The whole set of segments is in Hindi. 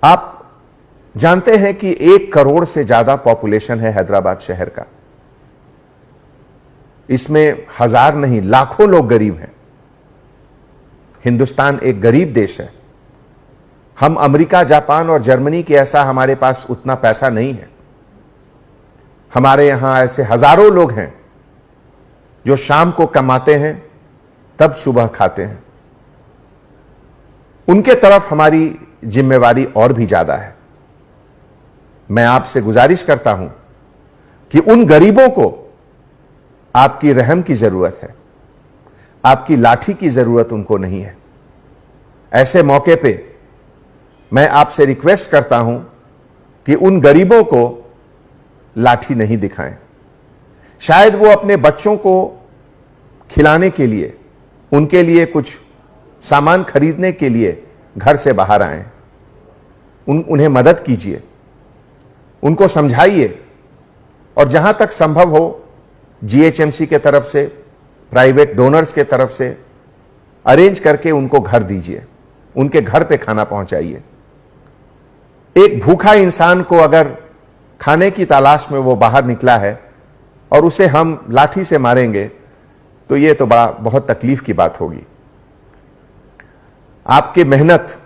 आप जानते हैं कि 1 करोड़ से ज्यादा पॉपुलेशन है हैदराबाद शहर का। इसमें हजार नहीं लाखों लोग गरीब हैं। हिंदुस्तान एक गरीब देश है। हम अमेरिका, जापान और जर्मनी के ऐसा हमारे पास उतना पैसा नहीं है। हमारे यहां ऐसे हजारों लोग हैं जो शाम को कमाते हैं तब सुबह खाते हैं। उनके तरफ हमारी जिम्मेवारी और भी ज्यादा है। मैं आपसे गुजारिश करता हूं कि उन गरीबों को आपकी रहम की जरूरत है, आपकी लाठी की जरूरत उनको नहीं है। ऐसे मौके पे मैं आपसे रिक्वेस्ट करता हूं कि उन गरीबों को लाठी नहीं दिखाएं। शायद वो अपने बच्चों को खिलाने के लिए, उनके लिए कुछ सामान खरीदने के लिए घर से बाहर आए। उन्हें मदद कीजिए, उनको समझाइए और जहां तक संभव हो जीएचएमसी के तरफ से, प्राइवेट डोनर्स के तरफ से अरेंज करके उनको घर दीजिए, उनके घर पे खाना पहुंचाइए। एक भूखा इंसान को अगर खाने की तलाश में वो बाहर निकला है और उसे हम लाठी से मारेंगे तो ये तो बहुत तकलीफ की बात होगी। आपकी मेहनत,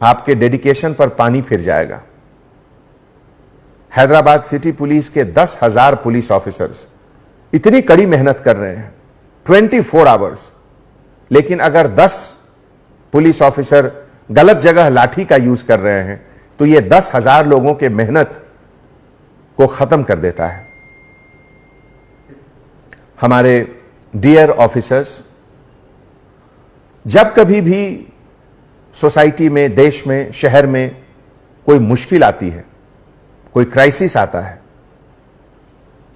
आपके डेडिकेशन पर पानी फिर जाएगा। हैदराबाद सिटी पुलिस के 10,000 पुलिस ऑफिसर्स इतनी कड़ी मेहनत कर रहे हैं 24 आवर्स, लेकिन अगर 10 पुलिस ऑफिसर गलत जगह लाठी का यूज कर रहे हैं तो यह 10,000 लोगों के मेहनत को खत्म कर देता है। हमारे डियर ऑफिसर्स, जब कभी भी सोसाइटी में, देश में, शहर में कोई मुश्किल आती है, कोई क्राइसिस आता है,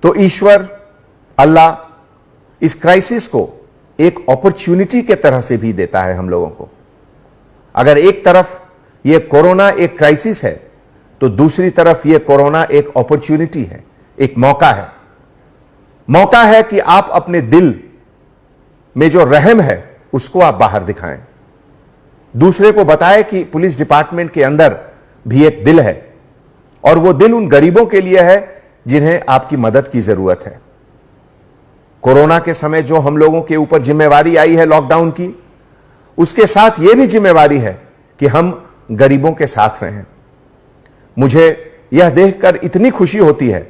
तो ईश्वर, अल्लाह इस क्राइसिस को एक अपॉर्चुनिटी के तरह से भी देता है हम लोगों को। अगर एक तरफ यह कोरोना एक क्राइसिस है तो दूसरी तरफ यह कोरोना एक अपॉर्चुनिटी है, एक मौका है। मौका है कि आप अपने दिल में जो रहम है उसको आप बाहर दिखाएं, दूसरे को बताएं कि पुलिस डिपार्टमेंट के अंदर भी एक दिल है और वो दिल उन गरीबों के लिए है जिन्हें आपकी मदद की जरूरत है। कोरोना के समय जो हम लोगों के ऊपर जिम्मेवारी आई है लॉकडाउन की, उसके साथ यह भी जिम्मेवारी है कि हम गरीबों के साथ रहें। मुझे यह देखकर इतनी खुशी होती है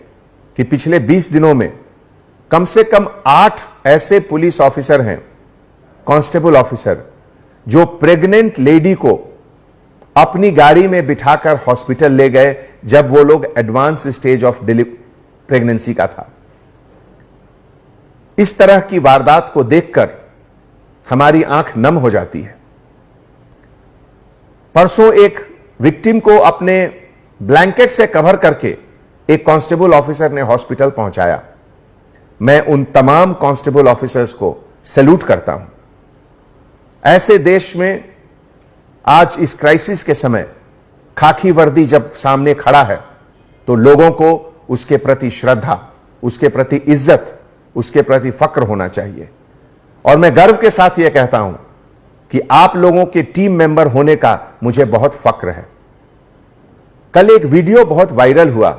कि पिछले 20 दिनों में कम से कम 8 ऐसे पुलिस ऑफिसर हैं, कांस्टेबल ऑफिसर, जो प्रेग्नेंट लेडी को अपनी गाड़ी में बिठाकर हॉस्पिटल ले गए जब वो लोग एडवांस स्टेज ऑफ प्रेगनेंसी का था। इस तरह की वारदात को देखकर हमारी आंख नम हो जाती है। परसों एक विक्टिम को अपने ब्लैंकेट से कवर करके एक कांस्टेबल ऑफिसर ने हॉस्पिटल पहुंचाया। मैं उन तमाम कांस्टेबल ऑफिसर्स को सैल्यूट करता हूं। ऐसे देश में आज इस क्राइसिस के समय खाकी वर्दी जब सामने खड़ा है तो लोगों को उसके प्रति श्रद्धा, उसके प्रति इज्जत, उसके प्रति फक्र होना चाहिए। और मैं गर्व के साथ यह कहता हूं कि आप लोगों के टीम मेंबर होने का मुझे बहुत फक्र है। कल एक वीडियो बहुत वायरल हुआ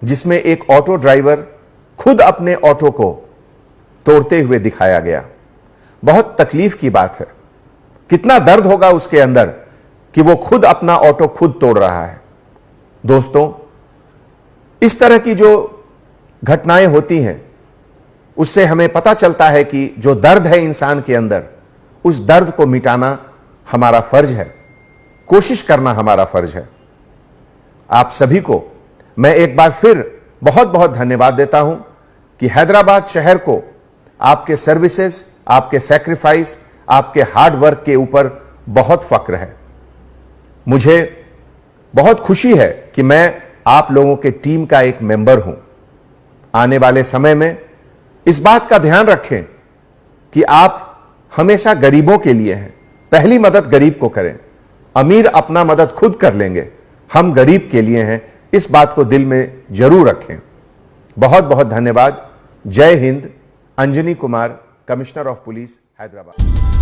जिसमें एक ऑटो ड्राइवर खुद अपने ऑटो को तोड़ते हुए दिखाया गया। बहुत तकलीफ की बात है। कितना दर्द होगा उसके अंदर कि वो खुद अपना ऑटो खुद तोड़ रहा है। दोस्तों, इस तरह की जो घटनाएं होती हैं उससे हमें पता चलता है कि जो दर्द है इंसान के अंदर, उस दर्द को मिटाना हमारा फर्ज है, कोशिश करना हमारा फर्ज है। आप सभी को मैं एक बार फिर बहुत बहुत धन्यवाद देता हूं कि हैदराबाद शहर को आपके सर्विसेज, आपके सैक्रिफाइस, आपके हार्ड वर्क के ऊपर बहुत फक्र है। मुझे बहुत खुशी है कि मैं आप लोगों के टीम का एक मेंबर हूं। आने वाले समय में इस बात का ध्यान रखें कि आप हमेशा गरीबों के लिए हैं। पहली मदद गरीब को करें। अमीर अपना मदद खुद कर लेंगे, हम गरीब के लिए हैं। इस बात को दिल में जरूर रखें। बहुत बहुत धन्यवाद। जय Hind. Anjani Kumar, commissioner of police, Hyderabad.